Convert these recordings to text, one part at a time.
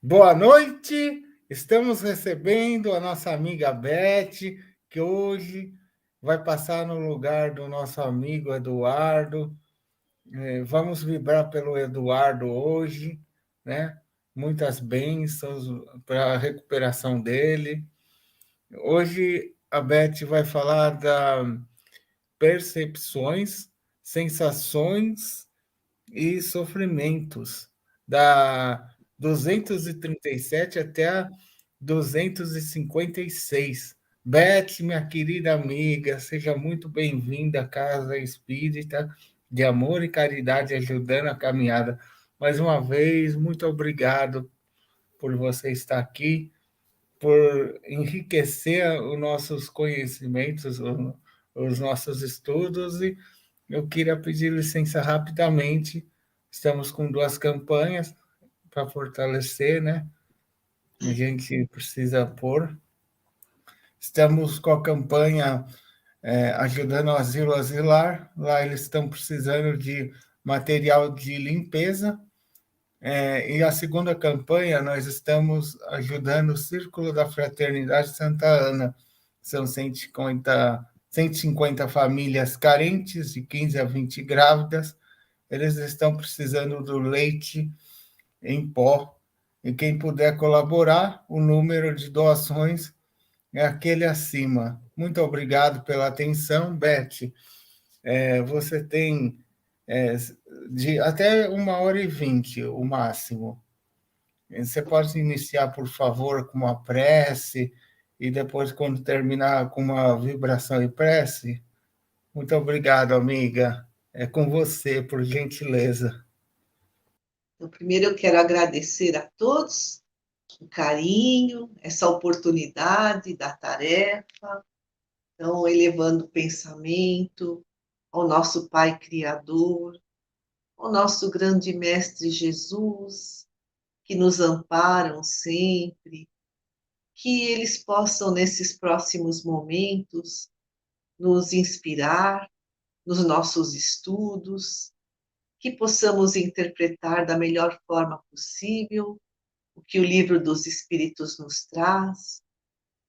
Boa noite. Estamos recebendo a nossa amiga Beth, que hoje vai passar no lugar do nosso amigo Eduardo. Vamos vibrar pelo Eduardo hoje, né? Muitas bênçãos para a recuperação dele. Hoje a Beth vai falar das percepções, sensações e sofrimentos, da 237 até a 256. Beth, minha querida amiga, seja muito bem-vinda à Casa Espírita de Amor e Caridade, ajudando a caminhada. Mais uma vez, muito obrigado por você estar aqui, por enriquecer os nossos conhecimentos, os nossos estudos, e eu queria pedir licença rapidamente. Estamos com duas campanhas para fortalecer, né? A gente precisa pôr. Estamos com a campanha ajudando o asilo asilar. Lá eles estão precisando de material de limpeza. E a segunda campanha, nós estamos ajudando o Círculo da Fraternidade Santa Ana. São 150 famílias carentes, de 15 a 20 grávidas. Eles estão precisando do leite em pó. E quem puder colaborar, o número de doações é aquele acima. Muito obrigado pela atenção, Beth. Você tem é, de até 1h20, o máximo. Você pode iniciar, por favor, com uma prece e depois, quando terminar, com uma vibração e prece? Muito obrigado, amiga. É com você, por gentileza. Então, primeiro eu quero agradecer a todos o carinho, essa oportunidade da tarefa, então elevando o pensamento ao nosso Pai Criador, ao nosso grande Mestre Jesus, que nos amparam sempre, que eles possam, nesses próximos momentos, nos inspirar nos nossos estudos, que possamos interpretar da melhor forma possível o que o livro dos Espíritos nos traz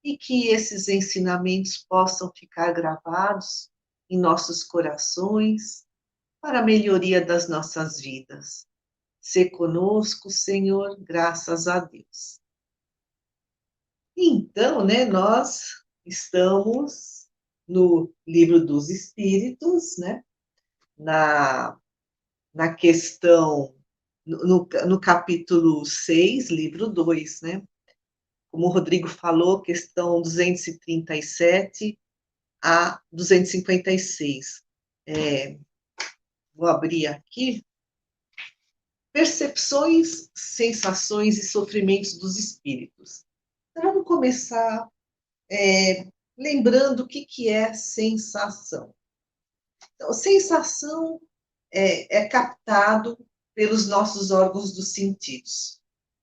e que esses ensinamentos possam ficar gravados em nossos corações para a melhoria das nossas vidas. Sê conosco, Senhor, graças a Deus. Então, né, nós estamos no livro dos Espíritos, né, na, na questão, no capítulo 6, livro 2, né? Como o Rodrigo falou, questão 237 a 256. Vou abrir aqui. Percepções, sensações e sofrimentos dos espíritos. Então, vamos começar lembrando o que é sensação. Então, sensação é captado pelos nossos órgãos dos sentidos.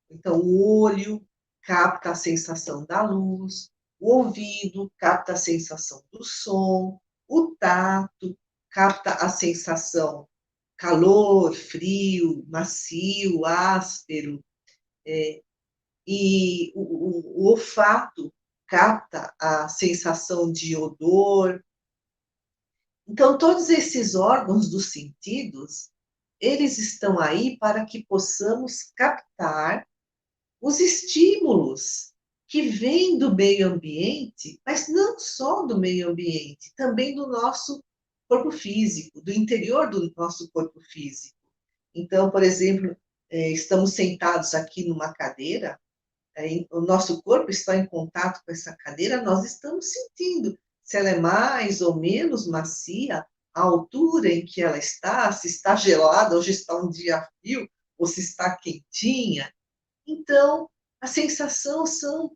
Então, o olho capta a sensação da luz, o ouvido capta a sensação do som, o tato capta a sensação calor, frio, macio, áspero, e o olfato capta a sensação de odor. Então, todos esses órgãos dos sentidos, eles estão aí para que possamos captar os estímulos que vêm do meio ambiente, mas não só do meio ambiente, também do nosso corpo físico, do interior do nosso corpo físico. Então, por exemplo, estamos sentados aqui numa cadeira, o nosso corpo está em contato com essa cadeira, nós estamos sentindo se ela é mais ou menos macia, a altura em que ela está, se está gelada, hoje está um dia frio, ou se está quentinha. Então, a sensação são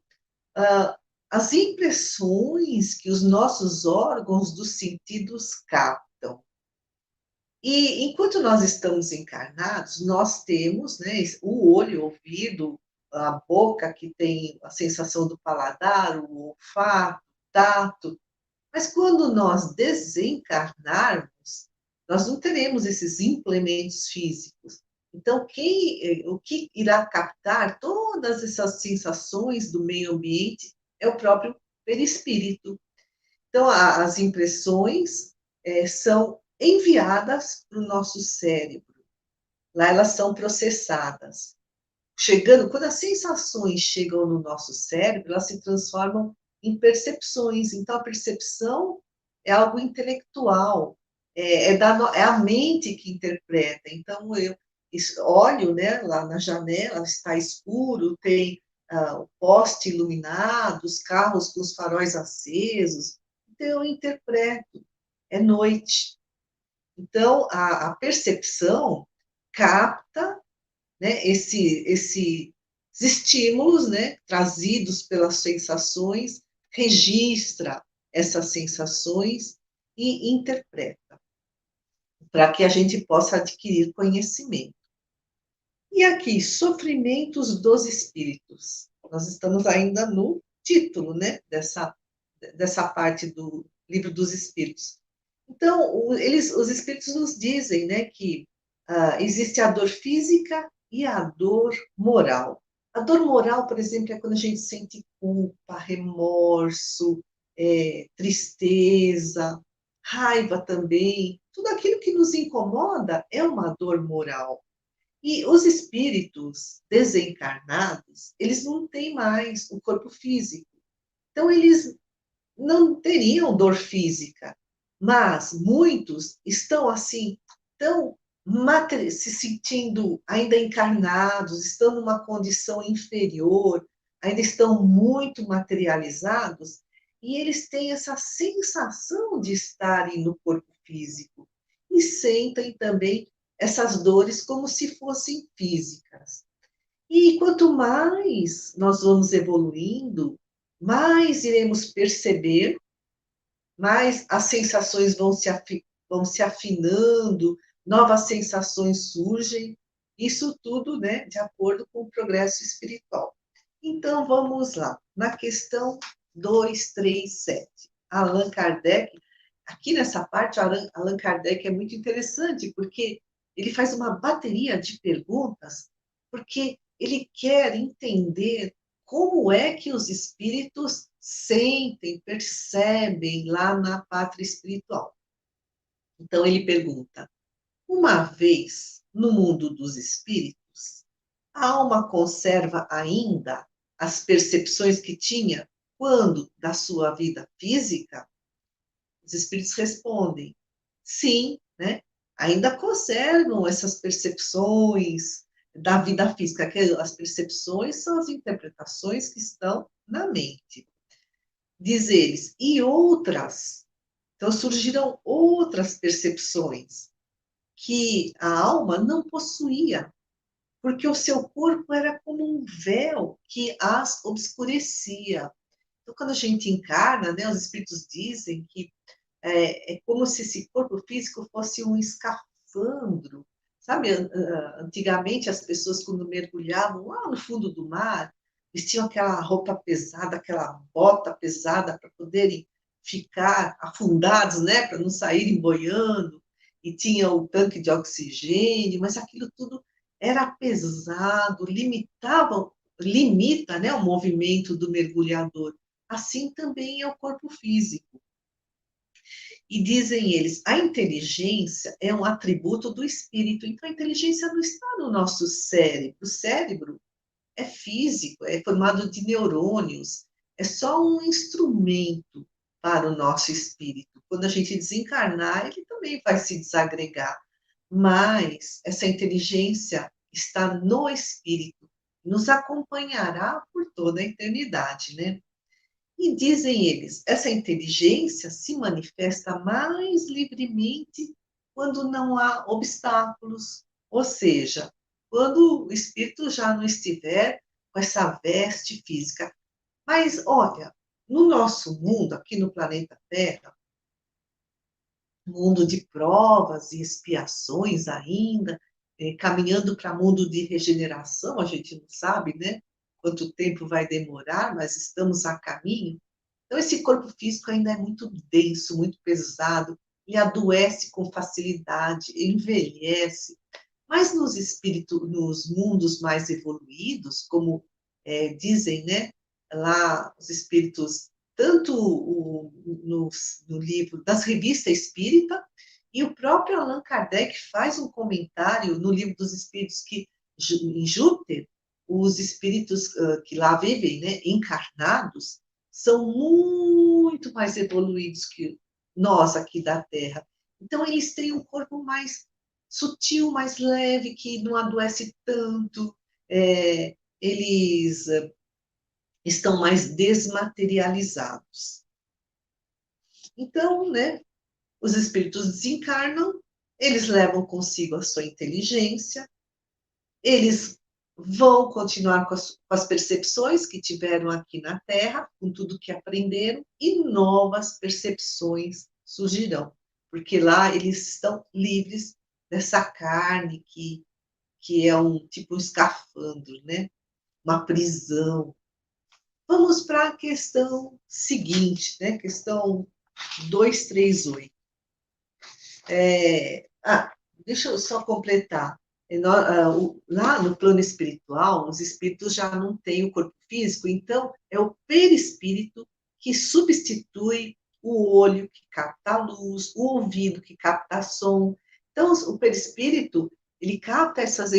as impressões que os nossos órgãos dos sentidos captam. E enquanto nós estamos encarnados, nós temos, né, o olho, o ouvido, a boca, que tem a sensação do paladar, o olfato, o tato. Mas quando nós desencarnarmos, nós não teremos esses implementos físicos. Então, o que irá captar todas todas essas sensações do meio ambiente é o próprio perispírito. Então, as impressões são enviadas para o nosso cérebro. Lá elas são processadas. Quando as sensações chegam no nosso cérebro, elas se transformam em percepções. Então, a percepção é algo intelectual, é a mente que interpreta. Então, eu olho, né, lá na janela, está escuro, tem o poste iluminado, os carros com os faróis acesos. Então, eu interpreto, é noite. Então, a percepção capta, né, esses estímulos, né, trazidos pelas sensações, registra essas sensações e interpreta, para que a gente possa adquirir conhecimento. E aqui, sofrimentos dos espíritos. Nós estamos ainda no título, né, dessa parte do livro dos espíritos. Então, os espíritos nos dizem, né, que existe a dor física e a dor moral. A dor moral, por exemplo, é quando a gente sente culpa, remorso, tristeza, raiva também. Tudo aquilo que nos incomoda é uma dor moral. E os espíritos desencarnados, eles não têm mais o corpo físico. Então, eles não teriam dor física, mas muitos estão assim, tão se sentindo ainda encarnados, estão numa condição inferior, ainda estão muito materializados, e eles têm essa sensação de estarem no corpo físico e sentem também essas dores como se fossem físicas. E quanto mais nós vamos evoluindo, mais iremos perceber, mais as sensações vão se afinando, novas sensações surgem, isso tudo, né, de acordo com o progresso espiritual. Então, vamos lá, na questão 237. Allan Kardec, aqui nessa parte, Allan Kardec é muito interessante, porque ele faz uma bateria de perguntas, porque ele quer entender como é que os espíritos sentem, percebem lá na pátria espiritual. Então, ele pergunta: uma vez no mundo dos espíritos, a alma conserva ainda as percepções que tinha quando da sua vida física? Os espíritos respondem: sim, né? Ainda conservam essas percepções da vida física, que as percepções são as interpretações que estão na mente. Diz eles, e outras. Então, surgiram outras percepções que a alma não possuía, porque o seu corpo era como um véu que as obscurecia. Então, quando a gente encarna, né, os espíritos dizem que é como se esse corpo físico fosse um escafandro. Sabe, antigamente as pessoas, quando mergulhavam lá no fundo do mar, vestiam aquela roupa pesada, aquela bota pesada para poderem ficar afundados, né, para não saírem boiando, e tinha o tanque de oxigênio, mas aquilo tudo era pesado, limita, né, o movimento do mergulhador. Assim também é o corpo físico. E dizem eles, a inteligência é um atributo do espírito. Então, a inteligência não está no nosso cérebro. O cérebro é físico, é formado de neurônios. É só um instrumento para o nosso espírito. Quando a gente desencarnar, ele também vai se desagregar. Mas essa inteligência está no espírito. Nos acompanhará por toda a eternidade, né? E dizem eles, essa inteligência se manifesta mais livremente quando não há obstáculos, ou seja, quando o espírito já não estiver com essa veste física. Mas, olha, no nosso mundo, aqui no planeta Terra, mundo de provas e expiações ainda, caminhando para mundo de regeneração, a gente não sabe, né? Quanto tempo vai demorar, mas estamos a caminho. Então, esse corpo físico ainda é muito denso, muito pesado, ele adoece com facilidade, envelhece. Mas nos mundos mais evoluídos, como dizem, né, lá os espíritos, tanto no livro das revistas espírita, e o próprio Allan Kardec faz um comentário no livro dos espíritos que, em Júpiter, os espíritos que lá vivem, né, encarnados, são muito mais evoluídos que nós aqui da Terra. Então, eles têm um corpo mais sutil, mais leve, que não adoece tanto, eles estão mais desmaterializados. Então, né, os espíritos desencarnam, eles levam consigo a sua inteligência, eles vão continuar com as percepções que tiveram aqui na Terra, com tudo que aprenderam, e novas percepções surgirão, porque lá eles estão livres dessa carne que é um tipo um escafandro, né? Uma prisão. Vamos para a questão seguinte, né? Questão 238. Deixa eu só completar. Lá no plano espiritual, os espíritos já não têm o corpo físico, então é o perispírito que substitui o olho que capta a luz, o ouvido que capta som. Então, o perispírito, ele capta essas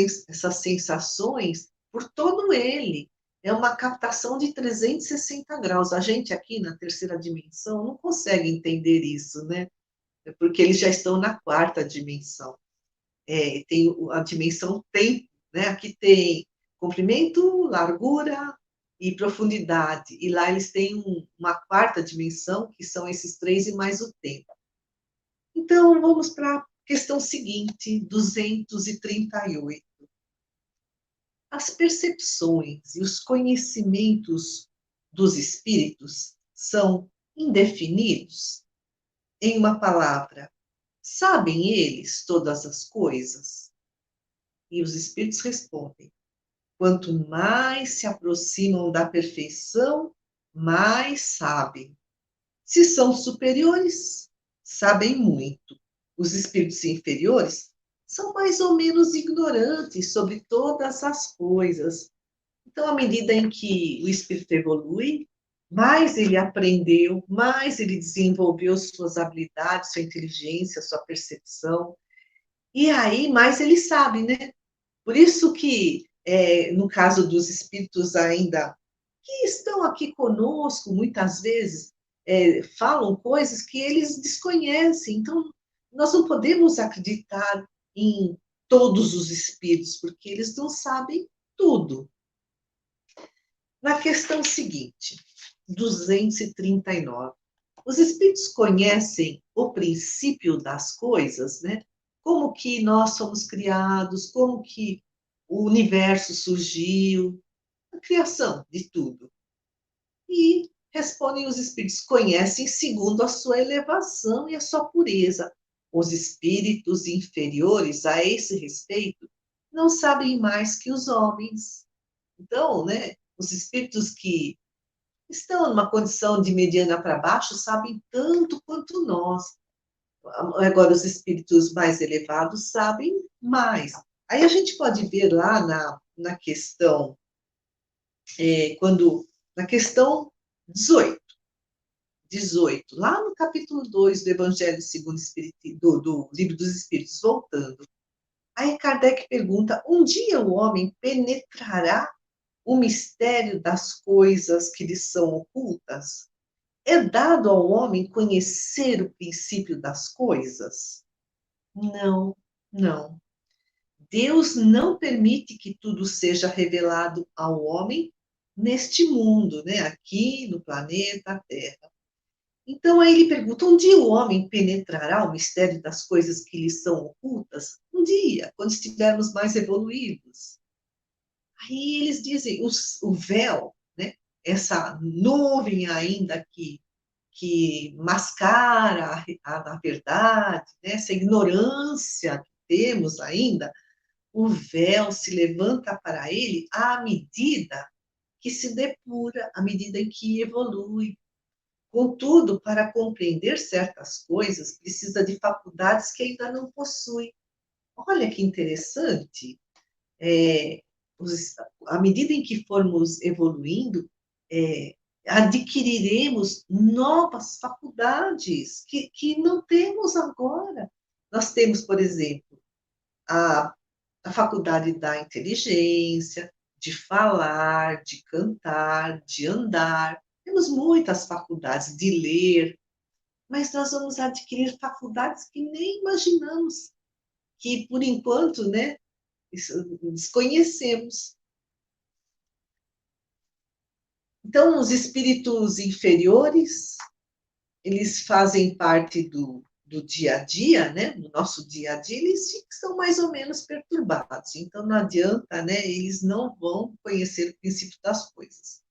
sensações por todo ele. É uma captação de 360 graus. A gente aqui na terceira dimensão não consegue entender isso, né? Porque eles já estão na quarta dimensão. Tem a dimensão tempo, né? Aqui tem comprimento, largura e profundidade, e lá eles têm uma quarta dimensão, que são esses três e mais o tempo. Então, vamos para a questão seguinte, 238. As percepções e os conhecimentos dos espíritos são indefinidos? Em uma palavra, sabem eles todas as coisas? E os espíritos respondem: quanto mais se aproximam da perfeição, mais sabem. Se são superiores, sabem muito. Os espíritos inferiores são mais ou menos ignorantes sobre todas as coisas. Então, à medida em que o espírito evolui, mais ele aprendeu, mais ele desenvolveu suas habilidades, sua inteligência, sua percepção, e aí mais ele sabe, né? Por isso que, no caso dos espíritos ainda que estão aqui conosco, muitas vezes, falam coisas que eles desconhecem. Então, nós não podemos acreditar em todos os espíritos, porque eles não sabem tudo. Na questão seguinte, 239, os espíritos conhecem o princípio das coisas, né? Como que nós somos criados, como que o universo surgiu, a criação de tudo. E respondem os espíritos, conhecem segundo a sua elevação e a sua pureza. Os espíritos inferiores a esse respeito não sabem mais que os homens. Então, né, os espíritos que estão numa condição de mediana para baixo sabem tanto quanto nós. Agora, os espíritos mais elevados sabem mais. Aí a gente pode ver lá na questão, na questão 18, lá no capítulo 2 do Evangelho segundo o Espiritismo, do Livro dos Espíritos, voltando. Aí Kardec pergunta: um dia o homem penetrará o mistério das coisas que lhe são ocultas? É dado ao homem conhecer o princípio das coisas? Não, não. Deus não permite que tudo seja revelado ao homem neste mundo, né? Aqui no planeta Terra. Então, aí ele pergunta: um dia o homem penetrará o mistério das coisas que lhe são ocultas? Um dia, quando estivermos mais evoluídos. Aí eles dizem: o véu, né? Essa nuvem ainda que mascara a verdade, né? Essa ignorância que temos ainda, o véu se levanta para ele à medida que se depura, à medida em que evolui. Contudo, para compreender certas coisas, precisa de faculdades que ainda não possui. Olha que interessante. à medida em que formos evoluindo, adquiriremos novas faculdades que não temos agora. Nós temos, por exemplo, a, a faculdade da inteligência, de falar, de cantar, de andar. Temos muitas faculdades de ler, mas nós vamos adquirir faculdades que nem imaginamos, que por enquanto, né, desconhecemos. Então, os espíritos inferiores, eles fazem parte do dia a dia, né? No nosso dia a dia, eles estão mais ou menos perturbados. Então, não adianta, né? Eles não vão conhecer o princípio das coisas.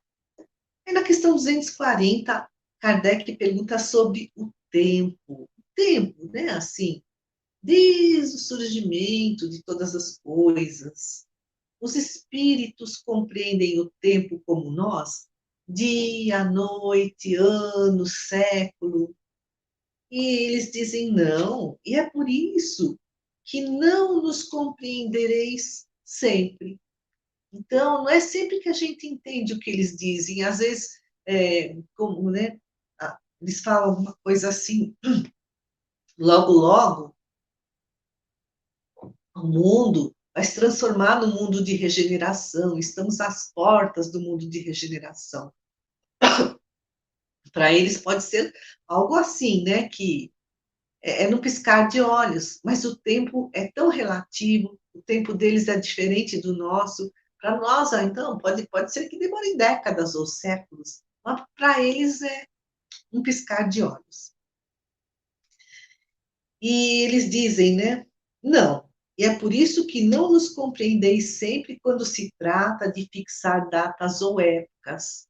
Aí, na questão 240, Kardec pergunta sobre o tempo. O tempo, né? Assim, desde o surgimento de todas as coisas, os espíritos compreendem o tempo como nós? Dia, noite, ano, século. E eles dizem não, e é por isso que não nos compreendereis sempre. Então, não é sempre que a gente entende o que eles dizem, às vezes, como, né, eles falam alguma coisa assim, logo, logo, o mundo vai se transformar no mundo de regeneração, estamos às portas do mundo de regeneração. Para eles pode ser algo assim, né, que no piscar de olhos, mas o tempo é tão relativo, o tempo deles é diferente do nosso. Para nós, então, pode ser que demore décadas ou séculos, mas para eles é um piscar de olhos. E eles dizem, né? Não. E é por isso que não nos compreendeis sempre quando se trata de fixar datas ou épocas.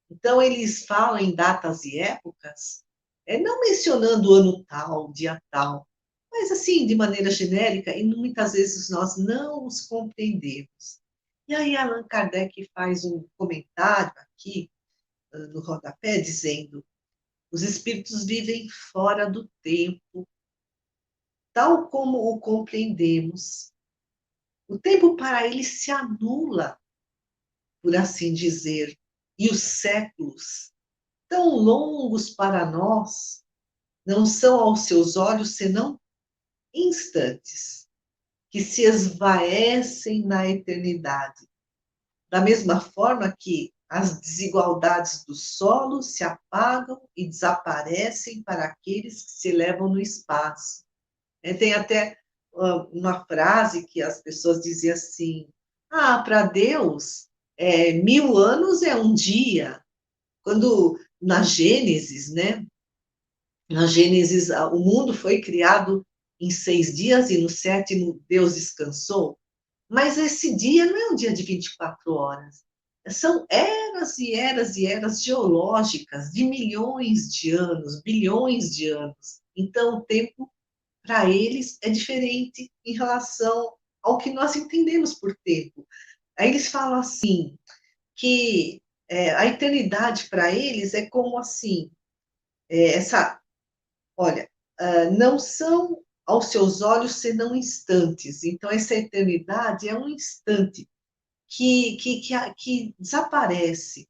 Então, eles falam em datas e épocas, não mencionando o ano tal, dia tal, mas assim, de maneira genérica, e muitas vezes nós não os compreendemos. E aí Allan Kardec faz um comentário aqui, no rodapé, dizendo: os espíritos vivem fora do tempo, tal como o compreendemos. O tempo para eles se anula, por assim dizer, e os séculos, tão longos para nós, não são aos seus olhos senão instantes, que se esvaecem na eternidade. Da mesma forma que as desigualdades do solo se apagam e desaparecem para aqueles que se elevam no espaço. Tem até uma frase que as pessoas dizem assim: para Deus, 1000 anos é um dia. Quando na Gênesis, né? Na Gênesis, o mundo foi criado em 6 dias e no sétimo Deus descansou. Mas esse dia não é um dia de 24 horas. São eras e eras e eras geológicas de milhões de anos, bilhões de anos. Então, o tempo, para eles, é diferente em relação ao que nós entendemos por tempo. Aí eles falam assim, que a eternidade para eles é como assim, olha, não são aos seus olhos senão instantes. Então, essa eternidade é um instante que desaparece.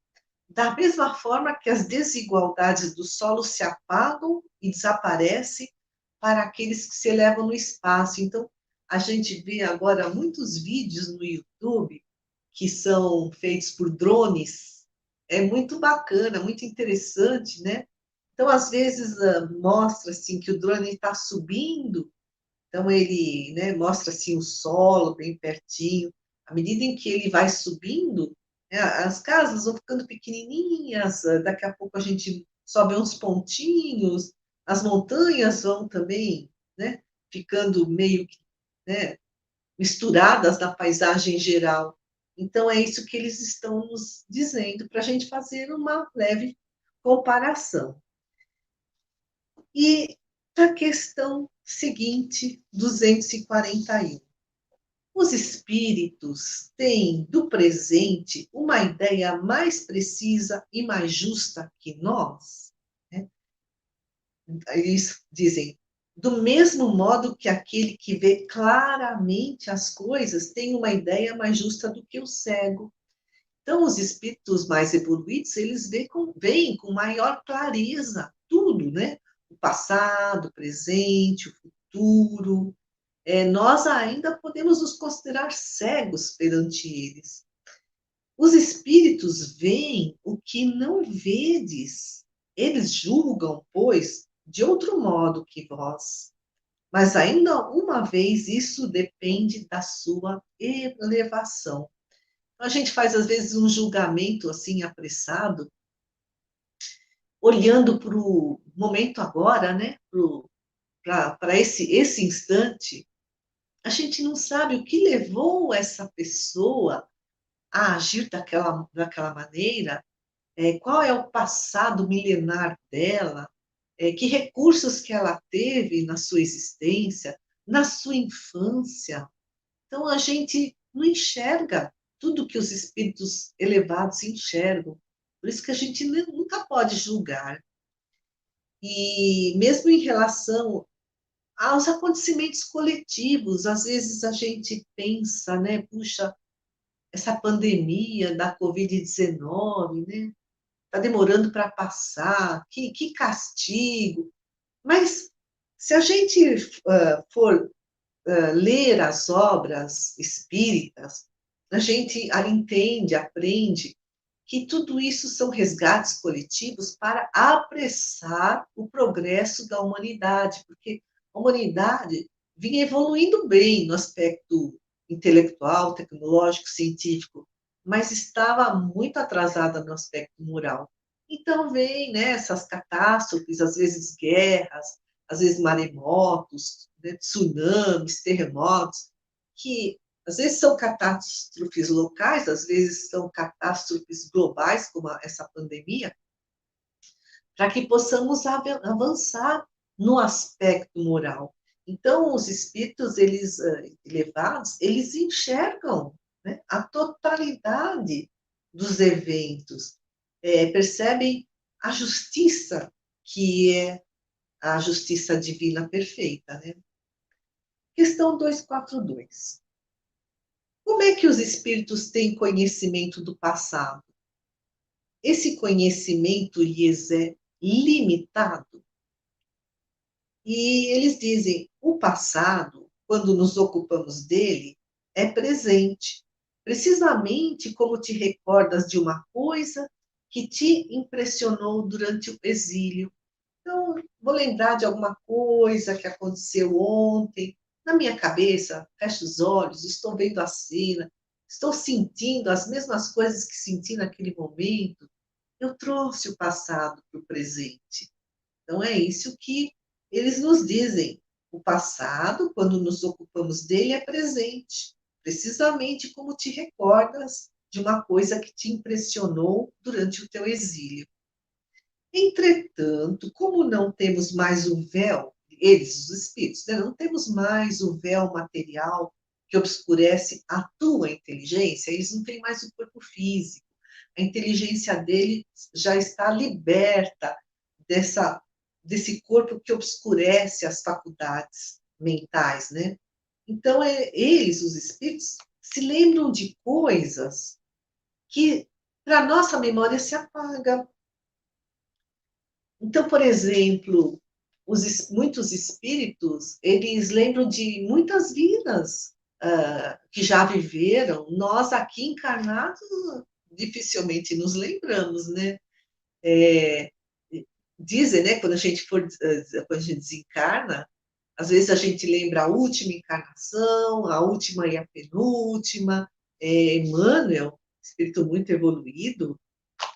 Da mesma forma que as desigualdades do solo se apagam e desaparecem para aqueles que se elevam no espaço. Então, a gente vê agora muitos vídeos no YouTube que são feitos por drones. É muito bacana, muito interessante, né? Então, às vezes, mostra assim, que o drone está subindo, então ele, né, mostra assim, o solo bem pertinho. À medida em que ele vai subindo, né, as casas vão ficando pequenininhas, daqui a pouco a gente sobe uns pontinhos, as montanhas vão também, né, ficando meio que, né, misturadas na paisagem geral. Então, é isso que eles estão nos dizendo, para a gente fazer uma leve comparação. E a questão seguinte, 241. Os espíritos têm do presente uma ideia mais precisa e mais justa que nós? Né? Eles dizem, do mesmo modo que aquele que vê claramente as coisas tem uma ideia mais justa do que o cego. Então, os espíritos mais evoluídos, eles veem com maior clareza tudo, né? O passado, o presente, o futuro. Nós ainda podemos nos considerar cegos perante eles. Os espíritos veem o que não vedes. Eles julgam, pois, de outro modo que vós. Mas ainda uma vez, isso depende da sua elevação. A gente faz, às vezes, um julgamento assim apressado, olhando para o momento agora, né? Para esse instante, a gente não sabe o que levou essa pessoa a agir daquela maneira, qual é o passado milenar dela, que recursos que ela teve na sua existência, na sua infância. Então, a gente não enxerga tudo que os espíritos elevados enxergam. Por isso que a gente nunca pode julgar. E mesmo em relação aos acontecimentos coletivos, às vezes a gente pensa, né, puxa, essa pandemia da Covid-19, né, está demorando para passar, que castigo. Mas se a gente for ler as obras espíritas, a gente entende, aprende que tudo isso são resgates coletivos para apressar o progresso da humanidade, porque a humanidade vinha evoluindo bem no aspecto intelectual, tecnológico, científico, mas estava muito atrasada no aspecto moral. Então, vem, né, essas catástrofes, às vezes guerras, às vezes maremotos, né, tsunamis, terremotos, que às vezes são catástrofes locais, às vezes são catástrofes globais, como essa pandemia, para que possamos avançar no aspecto moral. Então, os espíritos, eles elevados, eles enxergam, né, a totalidade dos eventos, percebem a justiça, que é a justiça divina perfeita, né? Questão 242. Como é que os espíritos têm conhecimento do passado? Esse conhecimento lhes é limitado? E eles dizem: o passado, quando nos ocupamos dele, é presente, precisamente como te recordas de uma coisa que te impressionou durante o exílio. Então, vou lembrar de alguma coisa que aconteceu ontem. Na minha cabeça, fecho os olhos, estou vendo a cena, estou sentindo as mesmas coisas que senti naquele momento. Eu trouxe o passado para o presente. Então, é isso que eles nos dizem. O passado, quando nos ocupamos dele, é presente. Precisamente como te recordas de uma coisa que te impressionou durante o teu exílio. Entretanto, como não temos mais o véu, eles, os espíritos, né? Não temos mais o véu material que obscurece a tua inteligência, eles não têm mais o corpo físico. A inteligência dele já está liberta desse corpo que obscurece as faculdades mentais, né? Então, eles, os espíritos, se lembram de coisas que, para nossa memória, se apaga. Então, por exemplo, muitos espíritos, eles lembram de muitas vidas que já viveram. Nós aqui encarnados dificilmente nos lembramos, né? É, dizem, né, quando a gente desencarna, às vezes a gente lembra a última encarnação, a última e a penúltima. Emmanuel, espírito muito evoluído,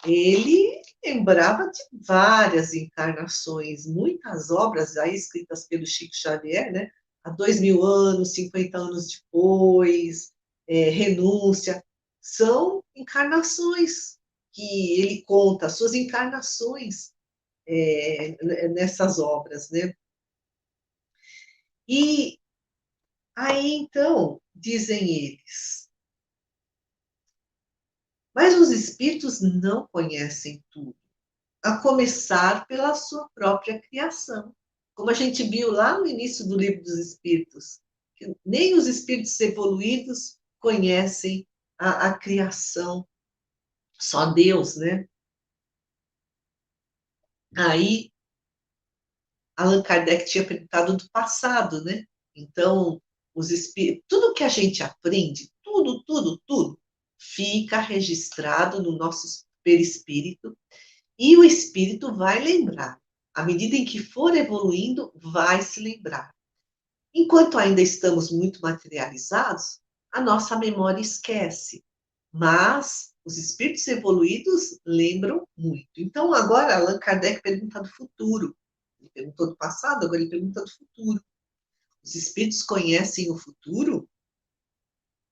ele lembrava de várias encarnações, muitas obras aí escritas pelo Chico Xavier, né? Há 2000 anos, 50 anos depois, Renúncia, são encarnações que ele conta, suas encarnações nessas obras, né? E aí, então, dizem eles, mas os espíritos não conhecem tudo, a começar pela sua própria criação. como a gente viu lá no início do Livro dos Espíritos, que nem os espíritos evoluídos conhecem a criação, só Deus, né? Aí, Allan Kardec tinha perguntado do passado, né? Então, os espíritos, tudo que a gente aprende, tudo, fica registrado no nosso perispírito e o espírito vai lembrar. À medida em que for evoluindo, vai se lembrar. Enquanto ainda estamos muito materializados, a nossa memória esquece, mas os espíritos evoluídos lembram muito. Então, agora, Allan Kardec pergunta do futuro. Ele perguntou do passado, agora ele pergunta do futuro. Os espíritos conhecem o futuro?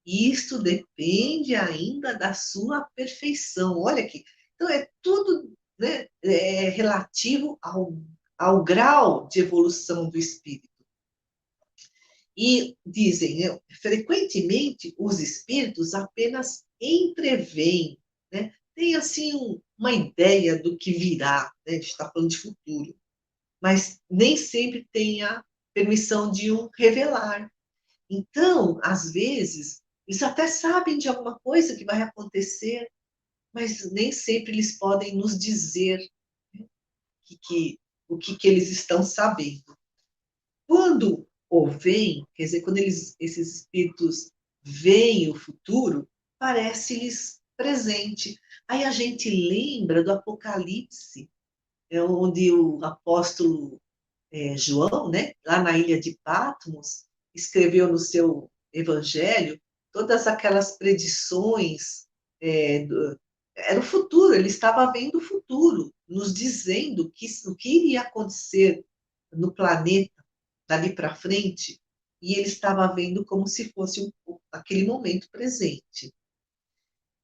Isto depende ainda da sua perfeição. Olha aqui. Então, é tudo, né, relativo ao grau de evolução do espírito. E dizem, né, frequentemente os espíritos apenas entreveem, né? Tem assim uma ideia do que virá, né? A gente está falando de futuro, mas nem sempre tem a permissão de o revelar. Então, às vezes, eles até sabem de alguma coisa que vai acontecer, mas nem sempre eles podem nos dizer, né, o que eles estão sabendo. Quando o veem, quer dizer, quando esses espíritos veem o futuro, parece-lhes presente. Aí a gente lembra do Apocalipse, onde o apóstolo João, né, lá na ilha de Patmos, escreveu no seu evangelho todas aquelas predições, era o futuro, ele estava vendo o futuro, nos dizendo o que iria acontecer no planeta dali para frente, e ele estava vendo como se fosse aquele momento presente.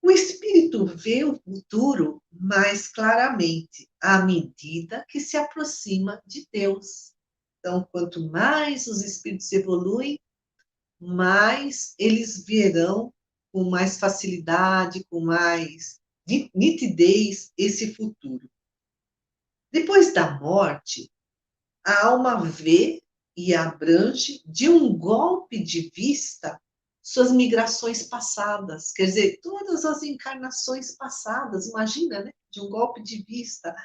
O espírito vê o futuro mais claramente à medida que se aproxima de Deus. Então, quanto mais os espíritos evoluem, mais eles verão com mais facilidade, com mais nitidez esse futuro. Depois da morte, a alma vê e abrange de um golpe de vista suas migrações passadas, quer dizer, todas as encarnações passadas, imagina, né? De um golpe de vista.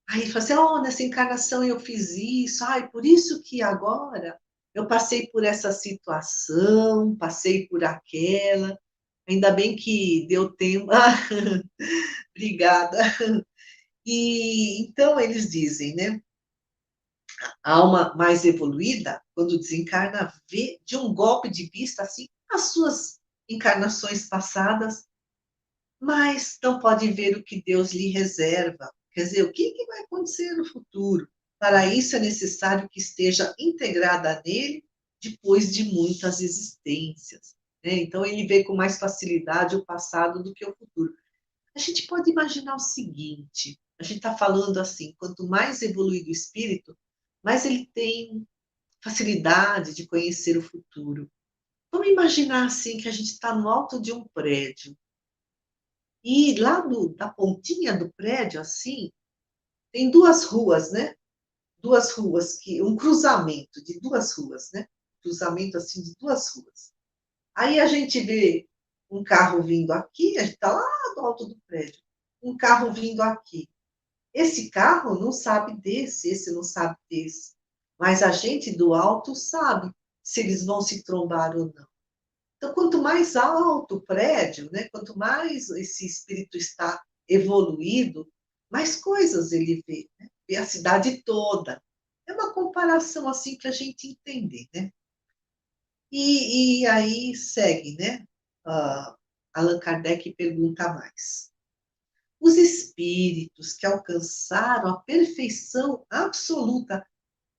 Aí fala assim, oh, nessa encarnação eu fiz isso, ai, por isso que agora eu passei por essa situação, passei por aquela, ainda bem que deu tempo. Obrigada. E então eles dizem, né? A alma mais evoluída, quando desencarna, vê de um golpe de vista assim as suas encarnações passadas, mas não pode ver o que Deus lhe reserva. Quer dizer, o que vai acontecer no futuro? Para isso é necessário que esteja integrada nele depois de muitas existências, né? Então ele vê com mais facilidade o passado do que o futuro. A gente pode imaginar o seguinte: a gente está falando assim, quanto mais evoluído o espírito, mais ele tem facilidade de conhecer o futuro. Vamos imaginar assim que a gente está no alto de um prédio e lá da pontinha do prédio assim tem duas ruas, né? Duas ruas um cruzamento de duas ruas, né? Cruzamento assim de duas ruas. Aí a gente vê um carro vindo aqui, a gente está lá do alto do prédio, um carro vindo aqui. Esse carro não sabe desse, esse não sabe desse. Mas a gente do alto sabe se eles vão se trombar ou não. Então, quanto mais alto o prédio, né, quanto mais esse espírito está evoluído, mais coisas ele vê, né? Vê a cidade toda. É uma comparação assim para a gente entender, né? E aí segue, né? Allan Kardec pergunta mais. Os espíritos que alcançaram a perfeição absoluta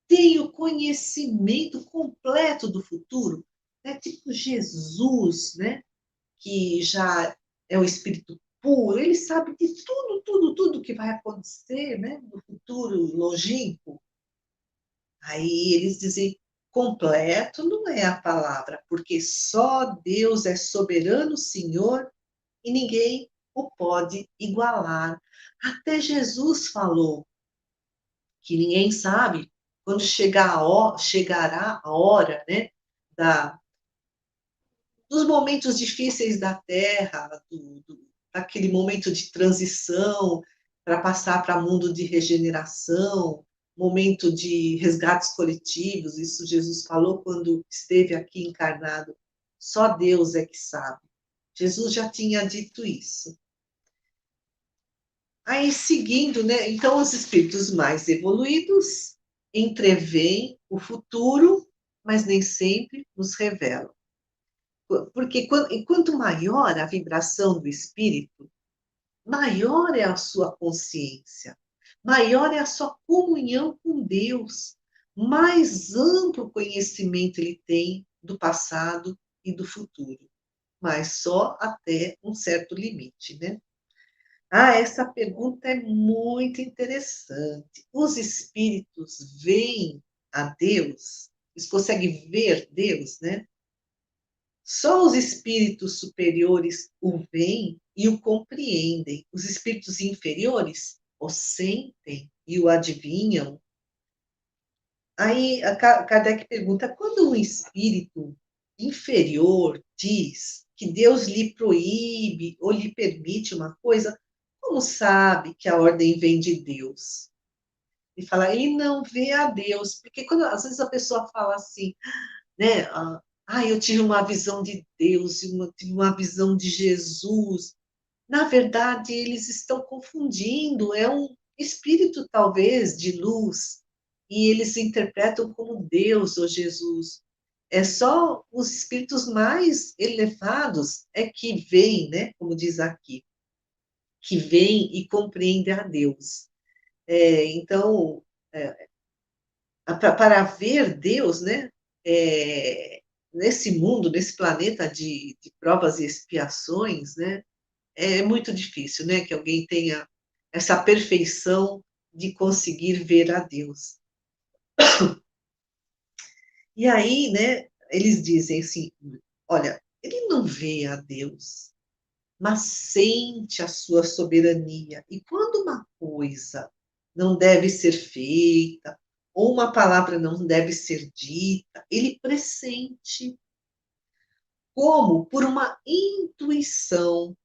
têm o conhecimento completo do futuro, né? Tipo Jesus, né? Que já é o espírito puro, ele sabe de tudo que vai acontecer, né? No futuro longínquo. Aí eles dizem, completo não é a palavra, porque só Deus é soberano Senhor e ninguém o pode igualar. Até Jesus falou que ninguém sabe quando chegará a hora, né, da, dos momentos difíceis da Terra, daquele momento de transição para passar para mundo de regeneração, momento de resgates coletivos, isso Jesus falou quando esteve aqui encarnado. Só Deus é que sabe. Jesus já tinha dito isso. Aí, seguindo, né? Então, os espíritos mais evoluídos entreveem o futuro, mas nem sempre nos revelam. Porque quanto maior a vibração do espírito, maior é a sua consciência, maior é a sua comunhão com Deus, mais amplo conhecimento ele tem do passado e do futuro, mas só até um certo limite, né? Ah, essa pergunta é muito interessante. Os espíritos veem a Deus? Eles conseguem ver Deus, né? Só os espíritos superiores o veem e o compreendem. Os espíritos inferiores o sentem e o adivinham. Aí a Kardec pergunta: quando um espírito inferior diz que Deus lhe proíbe ou lhe permite uma coisa, como sabe que a ordem vem de Deus? E fala, ele não vê a Deus, porque quando às vezes a pessoa fala assim, né? Eu tive uma visão de Deus, tive uma visão de Jesus. Na verdade, eles estão confundindo, é um espírito, talvez, de luz, e eles interpretam como Deus ou Jesus. É só os espíritos mais elevados é que veem, né, como diz aqui, que veem e compreendem a Deus. Então, para ver Deus, né, nesse mundo, nesse planeta de provas e expiações, né, é muito difícil, né, que alguém tenha essa perfeição de conseguir ver a Deus. E aí, né, eles dizem assim, olha, ele não vê a Deus, mas sente a sua soberania. E quando uma coisa não deve ser feita, ou uma palavra não deve ser dita, ele pressente, como por uma intuição,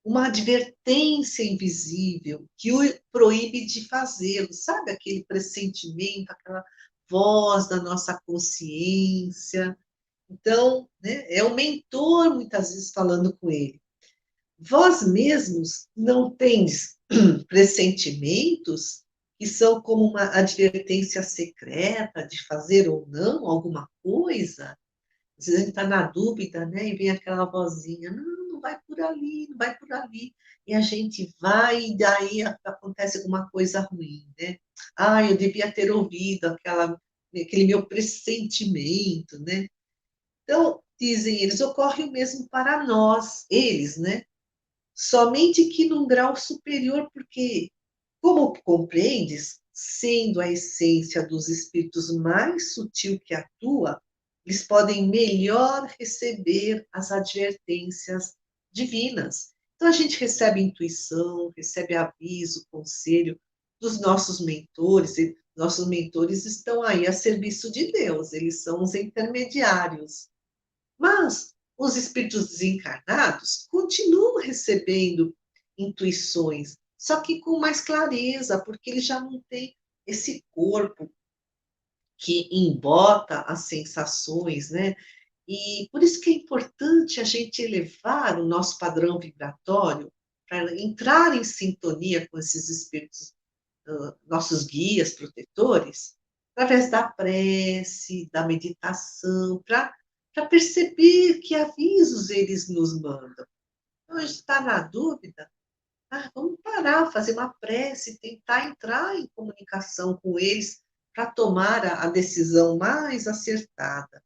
uma advertência invisível que o proíbe de fazê-lo. Sabe aquele pressentimento, aquela voz da nossa consciência? Então, né, é o mentor muitas vezes falando com ele. Vós mesmos não tendes pressentimentos que são como uma advertência secreta de fazer ou não alguma coisa? Às vezes a gente está na dúvida, né? E vem aquela vozinha, não, não vai por ali, não vai por ali. E a gente vai, e daí acontece alguma coisa ruim, né? Eu devia ter ouvido aquele meu pressentimento, né? Então, dizem eles, ocorre o mesmo para nós, eles, né? Somente que num grau superior, porque, como compreendes, sendo a essência dos espíritos mais sutil que atua, eles podem melhor receber as advertências divinas. Então, a gente recebe intuição, recebe aviso, conselho dos nossos mentores, e nossos mentores estão aí a serviço de Deus, eles são os intermediários. Mas os espíritos desencarnados continuam recebendo intuições, só que com mais clareza, porque eles já não têm esse corpo que embota as sensações, né? E por isso que é importante a gente elevar o nosso padrão vibratório para entrar em sintonia com esses espíritos, nossos guias, protetores, através da prece, da meditação, para perceber que avisos eles nos mandam. Então, a gente está na dúvida, vamos parar, fazer uma prece, tentar entrar em comunicação com eles para tomar a decisão mais acertada.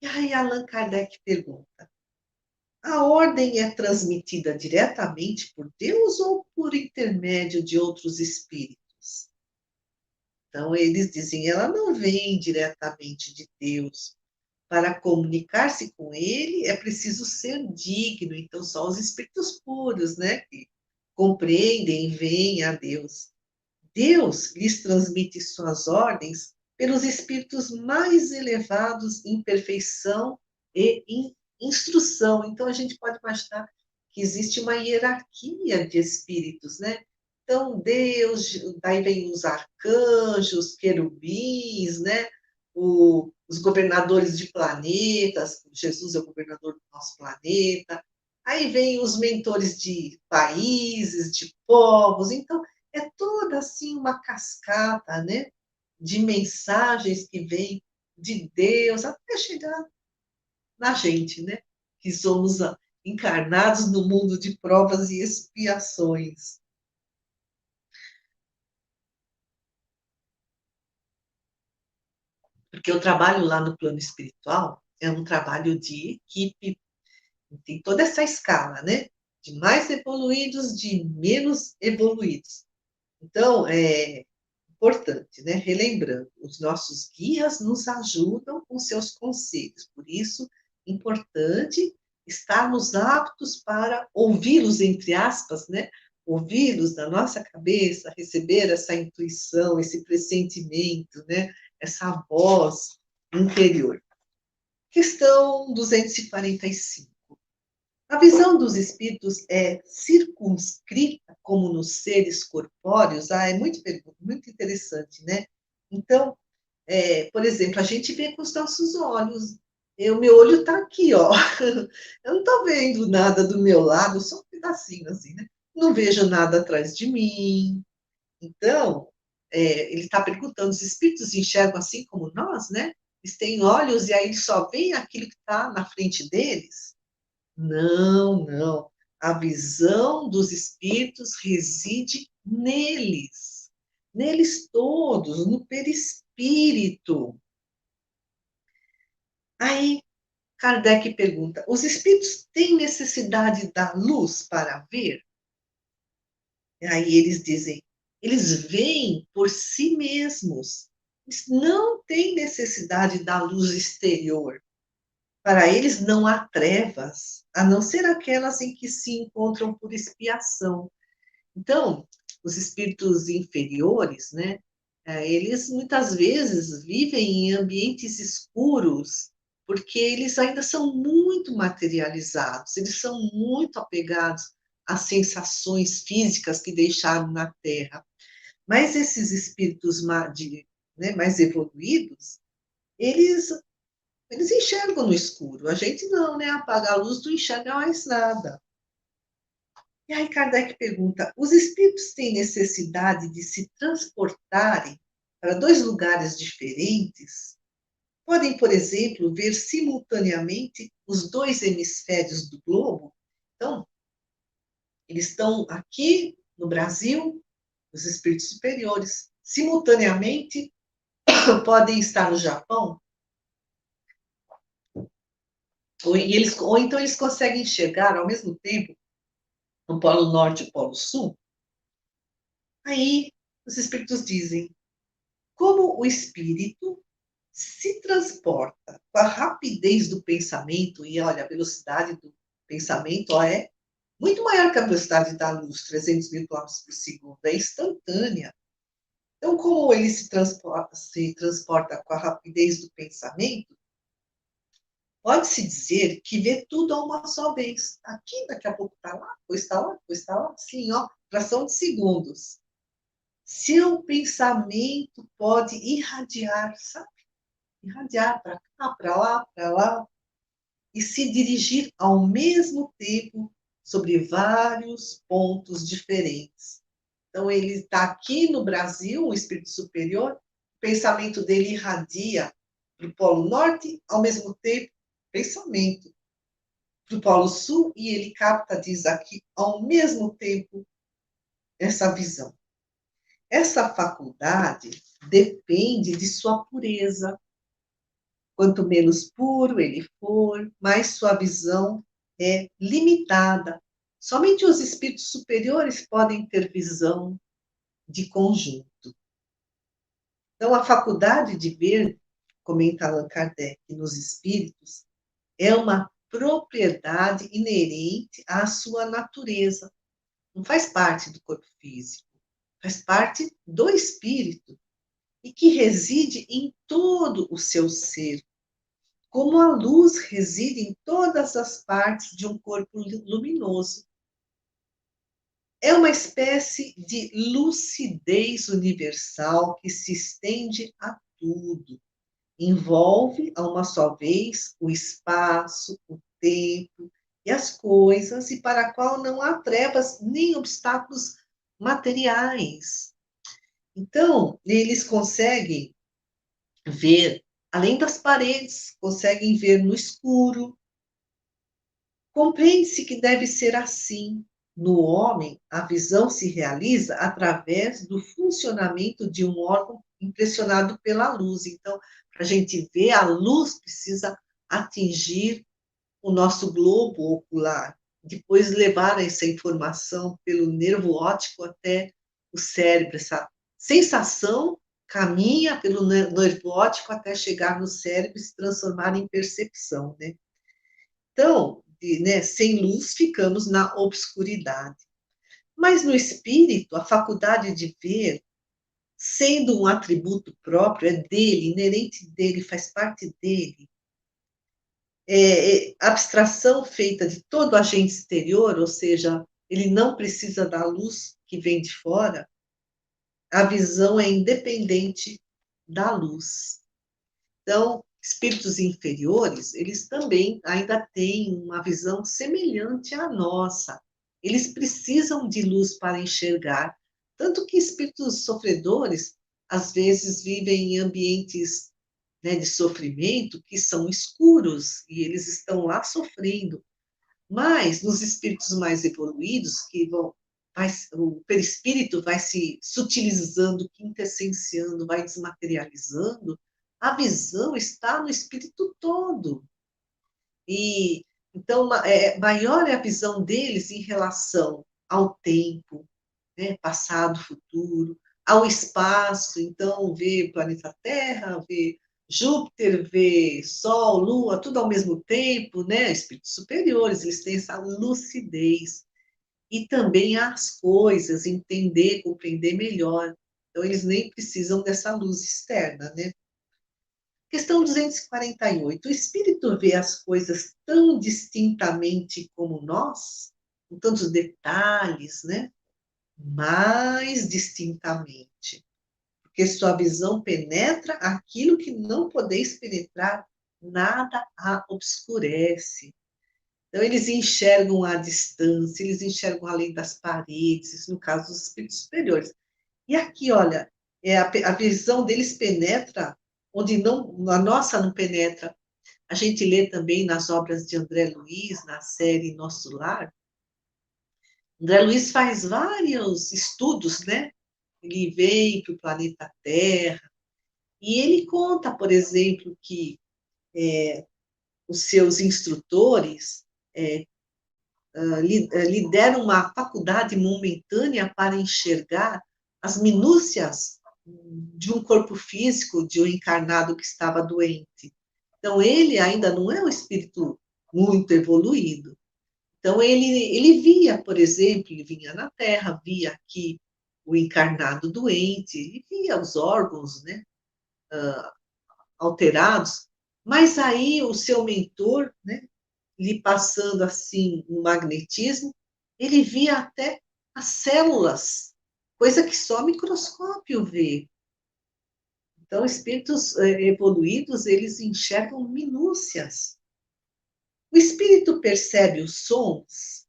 E aí Allan Kardec pergunta, a ordem é transmitida diretamente por Deus ou por intermédio de outros espíritos? Então, eles dizem, ela não vem diretamente de Deus. Para comunicar-se com ele, é preciso ser digno. Então, só os espíritos puros, né, que compreendem e veem a Deus. Deus lhes transmite suas ordens pelos espíritos mais elevados em perfeição e em instrução. Então, a gente pode imaginar que existe uma hierarquia de espíritos, né? Então, Deus, daí vem os arcanjos, querubins, né? Os governadores de planetas, Jesus é o governador do nosso planeta. Aí vem os mentores de países, de povos. Então, é toda assim uma cascata, né, de mensagens que vêm de Deus até chegar na gente, né, que somos encarnados no mundo de provas e expiações. Porque o trabalho lá no plano espiritual é um trabalho de equipe, tem toda essa escala, né, de mais evoluídos, de menos evoluídos. Então, é importante, né? Relembrando, os nossos guias nos ajudam com seus conselhos, por isso, importante estarmos aptos para ouvi-los, entre aspas, né? Ouvi-los da nossa cabeça, receber essa intuição, esse pressentimento, né? Essa voz interior. Questão 245. A visão dos espíritos é circunscrita como nos seres corpóreos? É muito interessante, né? Então, por exemplo, a gente vê com os nossos olhos. O meu olho está aqui, ó. Eu não estou vendo nada do meu lado, só um pedacinho assim, né? Não vejo nada atrás de mim. Então, ele está perguntando: os espíritos enxergam assim como nós, né? Eles têm olhos e aí eles só veem aquilo que está na frente deles? Não, não. A visão dos espíritos reside neles, neles todos, no perispírito. Aí Kardec pergunta: os espíritos têm necessidade da luz para ver? Aí eles dizem: eles veem por si mesmos. Eles não têm necessidade da luz exterior. Para eles não há trevas, a não ser aquelas em que se encontram por expiação. Então, os espíritos inferiores, né, eles muitas vezes vivem em ambientes escuros, porque eles ainda são muito materializados, eles são muito apegados às sensações físicas que deixaram na Terra. Mas esses espíritos né, mais evoluídos, eles eles enxergam no escuro. A gente não, né? Apaga a luz, não enxerga mais nada. E aí Kardec pergunta: os espíritos têm necessidade de se transportarem para dois lugares diferentes? Podem, por exemplo, ver simultaneamente os dois hemisférios do globo? Então, eles estão aqui no Brasil, os espíritos superiores, simultaneamente podem estar no Japão, ou então eles conseguem chegar ao mesmo tempo no Polo Norte e Polo Sul. Aí os espíritos dizem: como o espírito se transporta com a rapidez do pensamento, e olha, a velocidade do pensamento é muito maior que a velocidade da luz, 300 mil quilômetros por segundo, é instantânea. Então, como ele se transporta com a rapidez do pensamento, pode-se dizer que vê tudo a uma só vez. Aqui, daqui a pouco está lá, depois está lá, depois está lá, assim, ó, fração de segundos. Seu pensamento pode irradiar, sabe? Irradiar para cá, para lá, e se dirigir ao mesmo tempo sobre vários pontos diferentes. Então, ele está aqui no Brasil, um espírito superior, o pensamento dele irradia para o Polo Norte, ao mesmo tempo, pensamento para o Polo Sul, e ele capta, diz aqui, ao mesmo tempo, essa visão. Essa faculdade depende de sua pureza. Quanto menos puro ele for, mais sua visão é limitada. Somente os espíritos superiores podem ter visão de conjunto. Então, a faculdade de ver, comenta Allan Kardec, nos espíritos, é uma propriedade inerente à sua natureza. Não faz parte do corpo físico. faz parte do espírito e que reside em todo o seu ser, como a luz reside em todas as partes de um corpo luminoso. É uma espécie de lucidez universal que se estende a tudo. Envolve, a uma só vez, o espaço, o tempo e as coisas, e para a qual não há trevas nem obstáculos materiais. Então, eles conseguem ver além das paredes, conseguem ver no escuro. Compreende-se que deve ser assim. No homem, a visão se realiza através do funcionamento de um órgão impressionado pela luz. Então, para a gente ver, a luz precisa atingir o nosso globo ocular, depois levar essa informação pelo nervo óptico até o cérebro. Essa sensação caminha pelo nervo óptico até chegar no cérebro e se transformar em percepção, né? Então, né, sem luz, ficamos na obscuridade. Mas no espírito, a faculdade de ver, sendo um atributo próprio, é dele, inerente dele, faz parte dele. Abstração feita de todo agente exterior, ou seja, ele não precisa da luz que vem de fora, a visão é independente da luz. Então, espíritos inferiores, eles também ainda têm uma visão semelhante à nossa. Eles precisam de luz para enxergar, tanto que espíritos sofredores, às vezes, vivem em ambientes, né, de sofrimento que são escuros e eles estão lá sofrendo. Mas nos espíritos mais evoluídos, o perispírito vai se sutilizando, quintessenciando, vai desmaterializando, a visão está no espírito todo. E então maior é a visão deles em relação ao tempo, né, passado, futuro, ao espaço. Então, vê planeta Terra, vê Júpiter, vê Sol, Lua, tudo ao mesmo tempo, né? Espíritos superiores, eles têm essa lucidez. E também as coisas, entender, compreender melhor. Então, eles nem precisam dessa luz externa, né? Questão 248. O espírito vê as coisas tão distintamente como nós, com tantos detalhes, né? Mais distintamente, porque sua visão penetra aquilo que não podeis penetrar, nada a obscurece. Então, eles enxergam a distância, eles enxergam além das paredes, isso no caso dos espíritos superiores. E aqui, olha, a visão deles penetra onde não, a nossa não penetra. A gente lê também nas obras de André Luiz, na série Nosso Lar. André Luiz faz vários estudos, né? Ele vem para o planeta Terra e ele conta, por exemplo, que os seus instrutores lhe deram uma faculdade momentânea para enxergar as minúcias de um corpo físico de um encarnado que estava doente. Então, ele ainda não é um espírito muito evoluído. Então, ele via, por exemplo, ele vinha na Terra, via aqui o encarnado doente, ele via os órgãos, né, alterados, mas aí o seu mentor, né, lhe passando assim um magnetismo, ele via até as células, coisa que só microscópio vê. Então, espíritos evoluídos, eles enxergam minúcias. O espírito percebe os sons?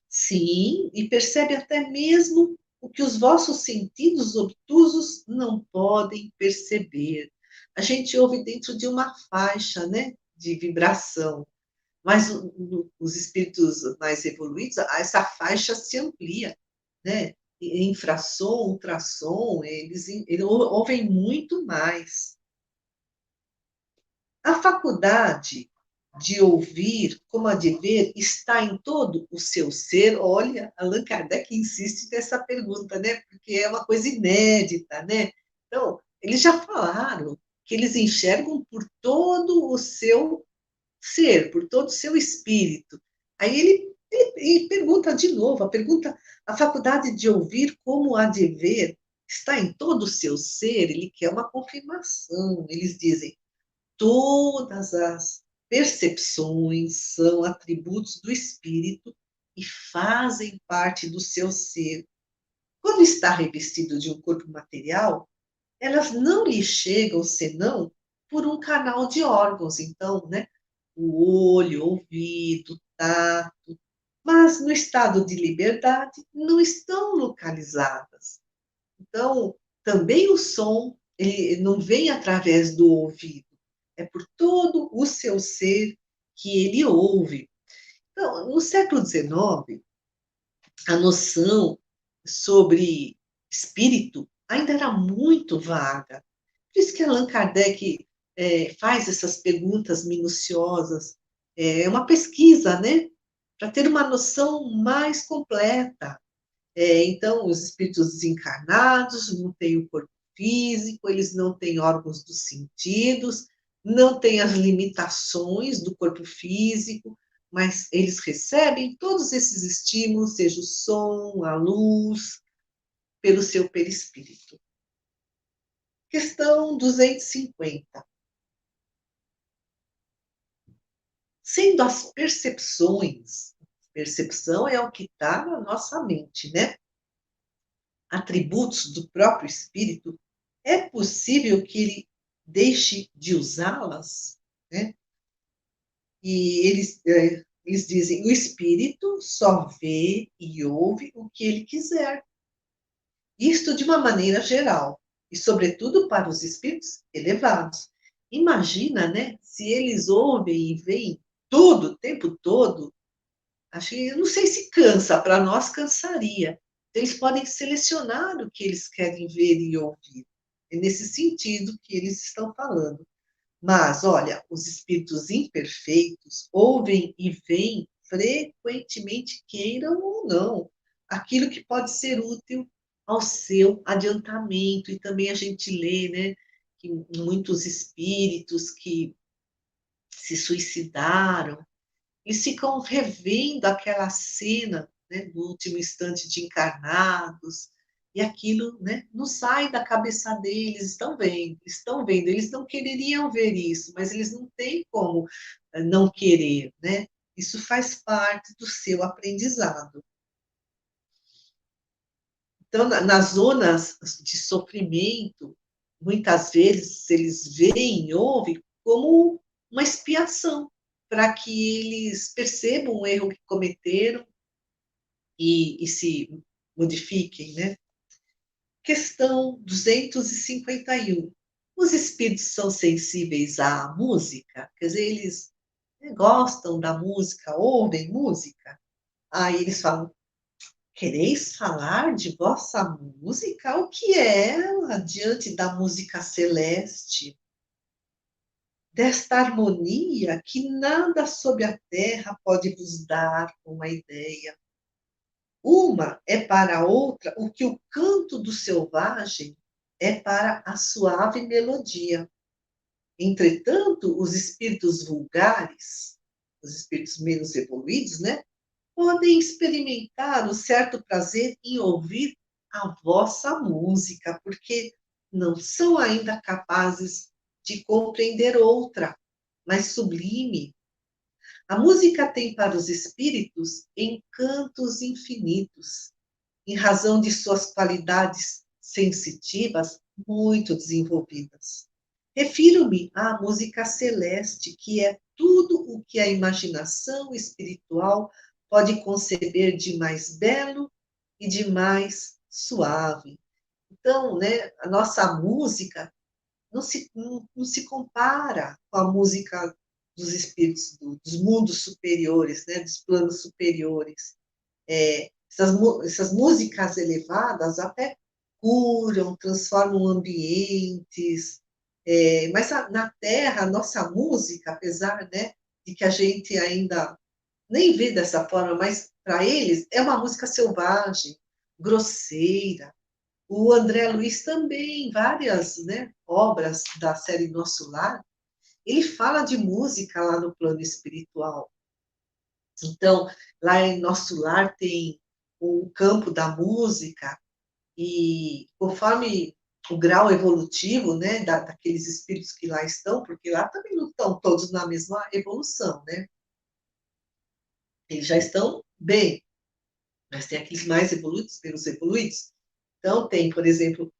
Sim, e percebe até mesmo o que os vossos sentidos obtusos não podem perceber. A gente ouve dentro de uma faixa, né, de vibração, mas os espíritos mais evoluídos, essa faixa se amplia, né? Infrassom, ultrassom, eles ouvem muito mais. A faculdade de ouvir, como a de ver, está em todo o seu ser? Olha, Allan Kardec insiste nessa pergunta, né? Porque é uma coisa inédita, né? Então, eles já falaram que eles enxergam por todo o seu ser, por todo o seu espírito. Aí E pergunta de novo, a faculdade de ouvir como há de ver está em todo o seu ser, ele quer uma confirmação. Eles dizem, todas as percepções são atributos do espírito e fazem parte do seu ser. Quando está revestido de um corpo material, elas não lhe chegam senão por um canal de órgãos, então, né? O olho, o ouvido, tato, mas no estado de liberdade não estão localizadas. Então, também o som, ele não vem através do ouvido, é por todo o seu ser que ele ouve. Então, no século XIX, a noção sobre espírito ainda era muito vaga. Por isso que Allan Kardec faz essas perguntas minuciosas. É uma pesquisa, né? Para ter uma noção mais completa. Então, os espíritos desencarnados não têm o corpo físico, eles não têm órgãos dos sentidos, não têm as limitações do corpo físico, mas eles recebem todos esses estímulos, seja o som, a luz, pelo seu perispírito. Questão 250. Sendo as percepções, percepção é o que está na nossa mente, né? Atributos do próprio espírito, é possível que ele deixe de usá-las, né? E eles dizem, o espírito só vê e ouve o que ele quiser. Isto de uma maneira geral, e sobretudo para os espíritos elevados. Imagina, né, se eles ouvem e veem tudo, o tempo todo, acho que, eu não sei se cansa, para nós cansaria. Eles podem selecionar o que eles querem ver e ouvir. É nesse sentido que eles estão falando. Mas, olha, os espíritos imperfeitos ouvem e veem frequentemente, queiram ou não, aquilo que pode ser útil ao seu adiantamento. E também a gente lê, né, que muitos espíritos que se suicidaram, eles ficam revendo aquela cena, né, do último instante de encarnados, e aquilo, né, não sai da cabeça deles, estão vendo, eles não quereriam ver isso, mas eles não têm como não querer, né? Isso faz parte do seu aprendizado. Então, nas zonas de sofrimento, muitas vezes eles veem e ouvem como uma expiação, para que eles percebam o erro que cometeram e se modifiquem, né? Questão 251. Os espíritos são sensíveis à música? Quer dizer, eles gostam da música, ouvem música? Aí eles falam, quereis falar de vossa música? O que é ela diante da música celeste? Desta harmonia que nada sob a terra pode vos dar uma ideia. Uma é para a outra o que o canto do selvagem é para a suave melodia. Entretanto, os espíritos vulgares, os espíritos menos evoluídos, né, podem experimentar o certo prazer em ouvir a vossa música, porque não são ainda capazes de compreender outra, mais sublime. A música tem para os espíritos encantos infinitos, em razão de suas qualidades sensitivas muito desenvolvidas. Refiro-me à música celeste, que é tudo o que a imaginação espiritual pode conceber de mais belo e de mais suave. Então, né, a nossa música não se compara com a música dos espíritos, dos mundos superiores, né, dos planos superiores. Essas músicas elevadas até curam, transformam ambientes, mas na Terra, a nossa música, apesar, né, de que a gente ainda nem vê dessa forma, mas para eles é uma música selvagem, grosseira. O André Luiz também, várias, né, obras da série Nosso Lar, ele fala de música lá no plano espiritual. Então, lá em nosso lar tem o campo da música, e conforme o grau evolutivo, né, daqueles espíritos que lá estão, porque lá também não estão todos na mesma evolução, né? Eles já estão bem, mas tem aqueles mais evoluídos, menos evoluídos. Então, tem, por exemplo,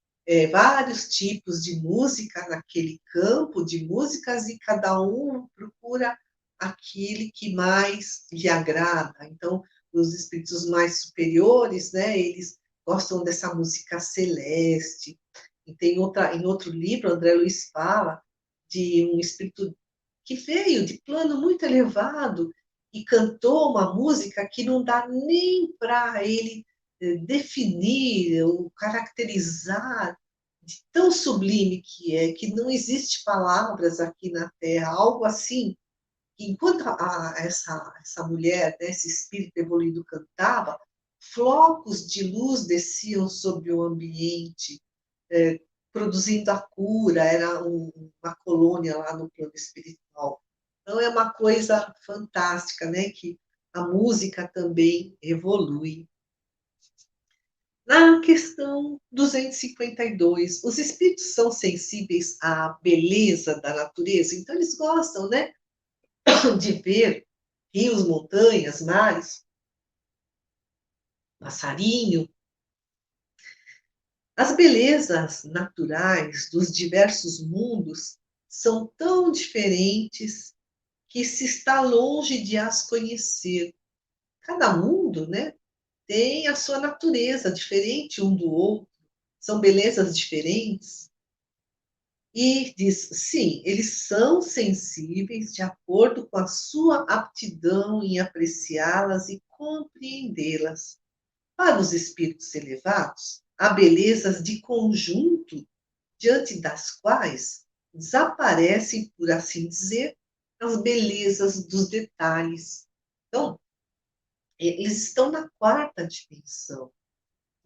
vários tipos de música naquele campo de músicas e cada um procura aquele que mais lhe agrada. Então, os espíritos mais superiores, né, eles gostam dessa música celeste. E tem em outro livro, André Luiz fala de um espírito que veio de plano muito elevado e cantou uma música que não dá nem para ele definir ou caracterizar de tão sublime que é, que não existe palavras aqui na Terra, algo assim, que enquanto essa mulher, né, esse espírito evoluído cantava, flocos de luz desciam sobre o ambiente, produzindo a cura, era uma colônia lá no plano espiritual. Então é uma coisa fantástica, né, que a música também evolui. Na questão 252, os espíritos são sensíveis à beleza da natureza, então eles gostam, né, de ver rios, montanhas, mares, passarinho. As belezas naturais dos diversos mundos são tão diferentes que se está longe de as conhecer. Cada mundo, né, tem a sua natureza diferente um do outro, são belezas diferentes. E diz, sim, eles são sensíveis de acordo com a sua aptidão em apreciá-las e compreendê-las. Para os espíritos elevados, há belezas de conjunto diante das quais desaparecem, por assim dizer, as belezas dos detalhes. Então, eles estão na quarta dimensão.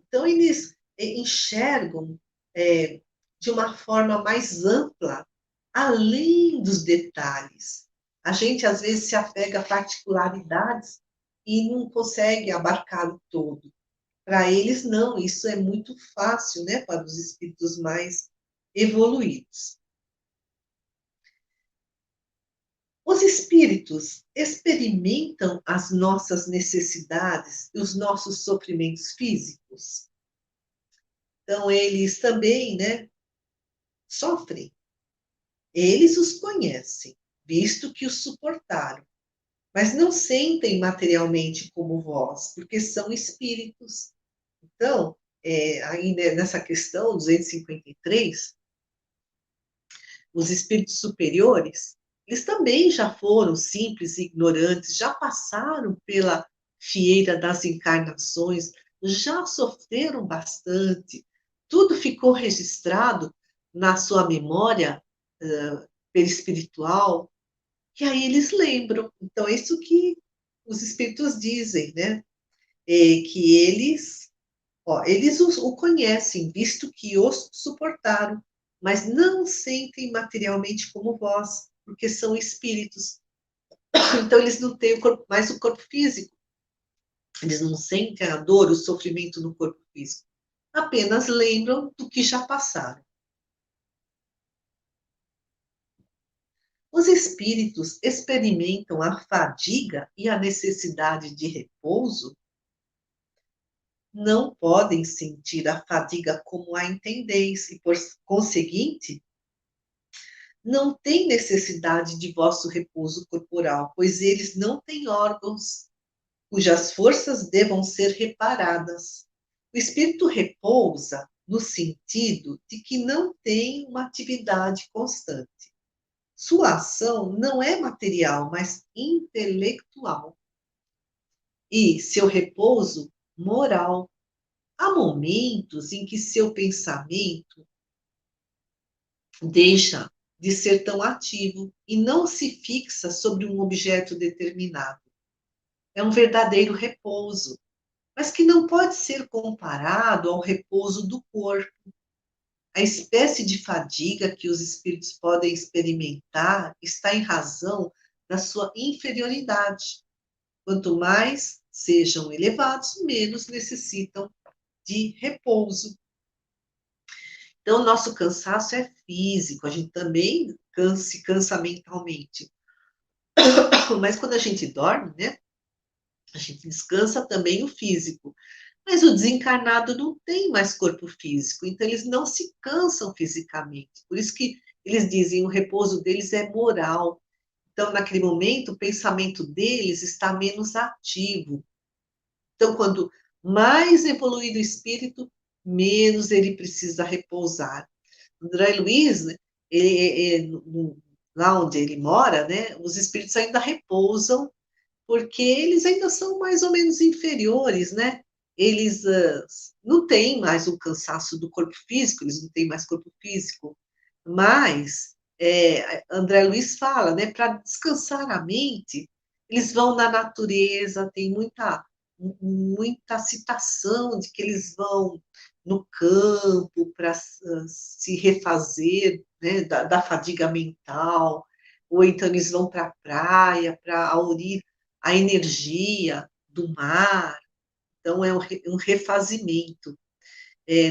Então, eles enxergam de uma forma mais ampla, além dos detalhes. A gente, às vezes, se apega a particularidades e não consegue abarcar o todo. Para eles, não, isso é muito fácil, né, para os espíritos mais evoluídos. Os espíritos experimentam as nossas necessidades e os nossos sofrimentos físicos. Então, eles também, né, sofrem. Eles os conhecem, visto que os suportaram, mas não sentem materialmente como vós, porque são espíritos. Então, aí nessa questão 253, os espíritos superiores, eles também já foram simples e ignorantes, já passaram pela fieira das encarnações, já sofreram bastante, tudo ficou registrado na sua memória perispiritual, e aí eles lembram. Então, é isso que os espíritos dizem, né? Que eles o conhecem, visto que os suportaram, mas não sentem materialmente como vós, porque são espíritos. Então, eles não têm mais o corpo físico, eles não sentem a dor, o sofrimento no corpo físico, apenas lembram do que já passaram. Os espíritos experimentam a fadiga e a necessidade de repouso, não podem sentir a fadiga como a entendeis, e, por conseguinte, não têm necessidade de vosso repouso corporal, pois eles não têm órgãos cujas forças devam ser reparadas. O espírito repousa no sentido de que não tem uma atividade constante. Sua ação não é material, mas intelectual. E seu repouso, moral. Há momentos em que seu pensamento deixa de ser tão ativo e não se fixa sobre um objeto determinado. É um verdadeiro repouso, mas que não pode ser comparado ao repouso do corpo. A espécie de fadiga que os espíritos podem experimentar está em razão da sua inferioridade. Quanto mais sejam elevados, menos necessitam de repouso. Então, nosso cansaço é físico, a gente também se cansa mentalmente. Mas quando a gente dorme, né, a gente descansa também o físico. Mas o desencarnado não tem mais corpo físico, então eles não se cansam fisicamente. Por isso que eles dizem o repouso deles é moral. Então, naquele momento, o pensamento deles está menos ativo. Então, quando mais evoluído o espírito, menos ele precisa repousar. André Luiz, né, lá onde ele mora, né, os espíritos ainda repousam, porque eles ainda são mais ou menos inferiores, né? Eles não têm mais o cansaço do corpo físico, eles não têm mais corpo físico, mas André Luiz fala, né, para descansar a mente, eles vão na natureza, tem muita citação de que eles vão no campo para se refazer, né, da fadiga mental, ou então eles vão para a praia para aurir a energia do mar. Então, é um refazimento.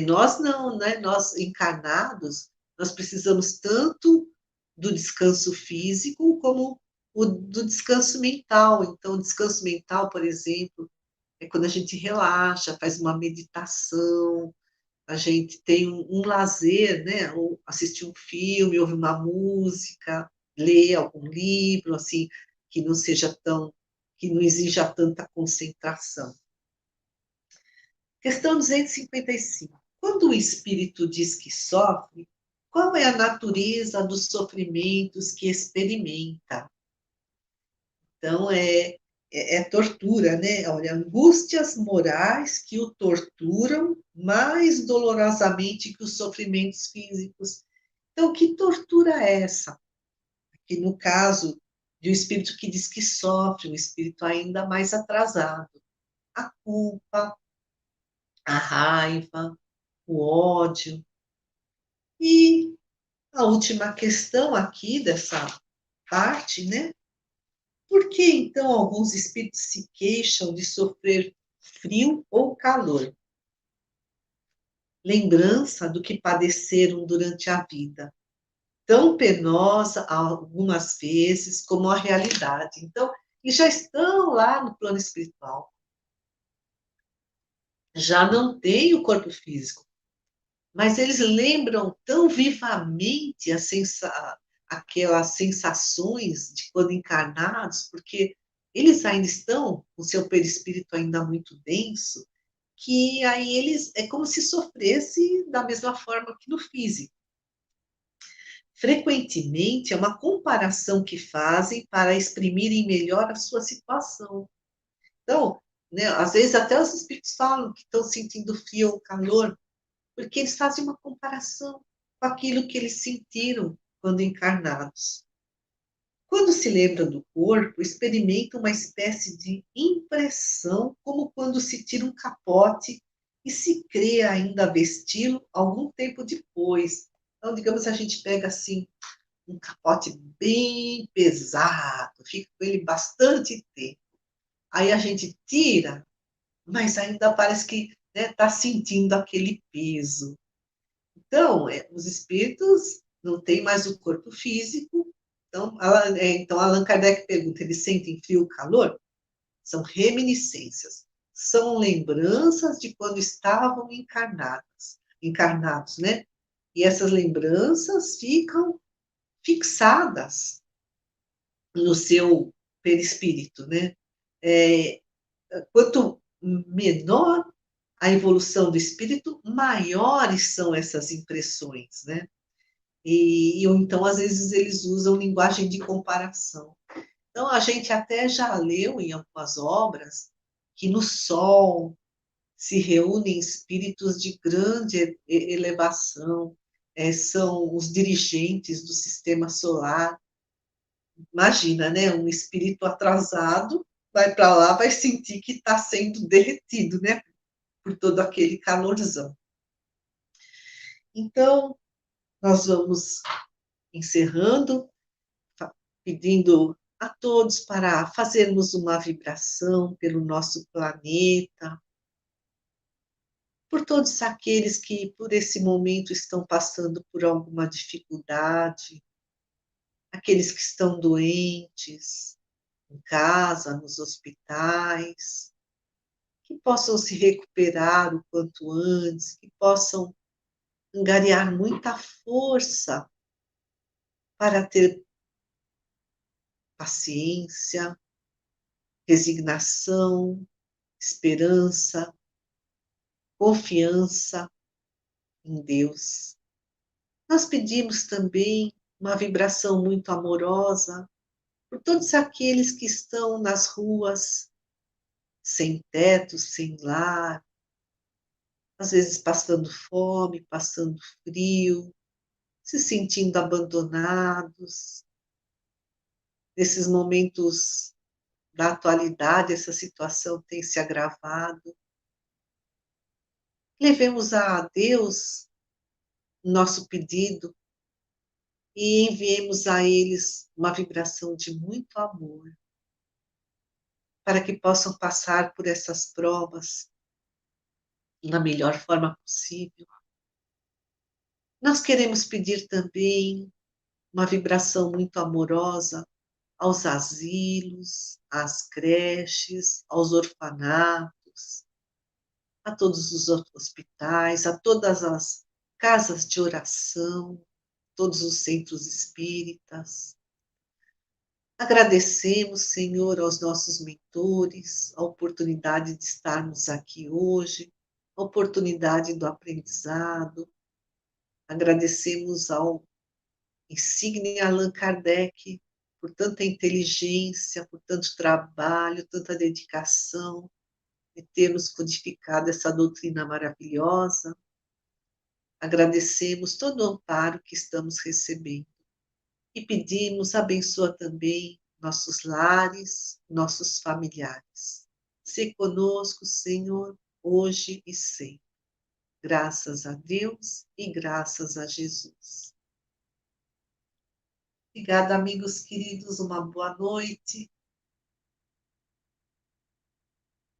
Nós não, né? Nós encarnados, nós precisamos tanto do descanso físico como do descanso mental. Então, o descanso mental, por exemplo, é quando a gente relaxa, faz uma meditação, a gente tem um lazer, né? Ou assistir um filme, ouvir uma música, ler algum livro, assim, que não seja tão, que não exija tanta concentração. Questão 255. Quando o espírito diz que sofre, qual é a natureza dos sofrimentos que experimenta? Então, é tortura, né? Olha, angústias morais que o torturam mais dolorosamente que os sofrimentos físicos. Então, que tortura é essa? Que no caso de um espírito que diz que sofre, um espírito ainda mais atrasado. A culpa, a raiva, o ódio. E a última questão aqui dessa parte, né? Por que então alguns espíritos se queixam de sofrer frio ou calor? Lembrança do que padeceram durante a vida, tão penosa algumas vezes como a realidade. Então, e já estão lá no plano espiritual, já não têm o corpo físico, mas eles lembram tão vivamente aquelas sensações de quando encarnados, porque eles ainda estão com seu perispírito ainda muito denso, que aí eles é como se sofresse da mesma forma que no físico. Frequentemente é uma comparação que fazem para exprimirem melhor a sua situação. Então, né, às vezes até os espíritos falam que estão sentindo frio ou calor, porque eles fazem uma comparação com aquilo que eles sentiram quando encarnados. Quando se lembra do corpo, experimenta uma espécie de impressão, como quando se tira um capote e se crê ainda vesti-lo algum tempo depois. Então, digamos, a gente pega assim um capote bem pesado, fica com ele bastante tempo. Aí a gente tira, mas ainda parece que está sentindo aquele peso. Então, os espíritos não têm mais o corpo físico. Então, Allan Kardec pergunta: eles sentem frio ou calor? São reminiscências, são lembranças de quando estavam encarnados, né? E essas lembranças ficam fixadas no seu perispírito, né? É, quanto menor a evolução do espírito, maiores são essas impressões, né? Ou então, às vezes, eles usam linguagem de comparação. Então, a gente até já leu em algumas obras que no Sol se reúnem espíritos de grande elevação, são os dirigentes do sistema solar. Imagina, né? Um espírito atrasado vai para lá, vai sentir que está sendo derretido, né? Por todo aquele calorzão. Então, nós vamos encerrando, pedindo a todos para fazermos uma vibração pelo nosso planeta, por todos aqueles que por esse momento estão passando por alguma dificuldade, aqueles que estão doentes, em casa, nos hospitais, que possam se recuperar o quanto antes, que possam angariar muita força para ter paciência, resignação, esperança, confiança em Deus. Nós pedimos também uma vibração muito amorosa por todos aqueles que estão nas ruas, sem teto, sem lar, às vezes passando fome, passando frio, se sentindo abandonados. Nesses momentos da atualidade, essa situação tem se agravado. Levemos a Deus o nosso pedido e enviemos a eles uma vibração de muito amor, para que possam passar por essas provas da melhor forma possível. Nós queremos pedir também uma vibração muito amorosa aos asilos, às creches, aos orfanatos, a todos os hospitais, a todas as casas de oração, todos os centros espíritas. Agradecemos, Senhor, aos nossos mentores, a oportunidade de estarmos aqui hoje, a oportunidade do aprendizado. Agradecemos ao insigne Allan Kardec por tanta inteligência, por tanto trabalho, tanta dedicação, de ter nos codificado essa doutrina maravilhosa. Agradecemos todo o amparo que estamos recebendo e pedimos, abençoa também nossos lares, nossos familiares. Se conosco, Senhor, hoje e sempre. Graças a Deus e graças a Jesus. Obrigada, amigos queridos, uma boa noite.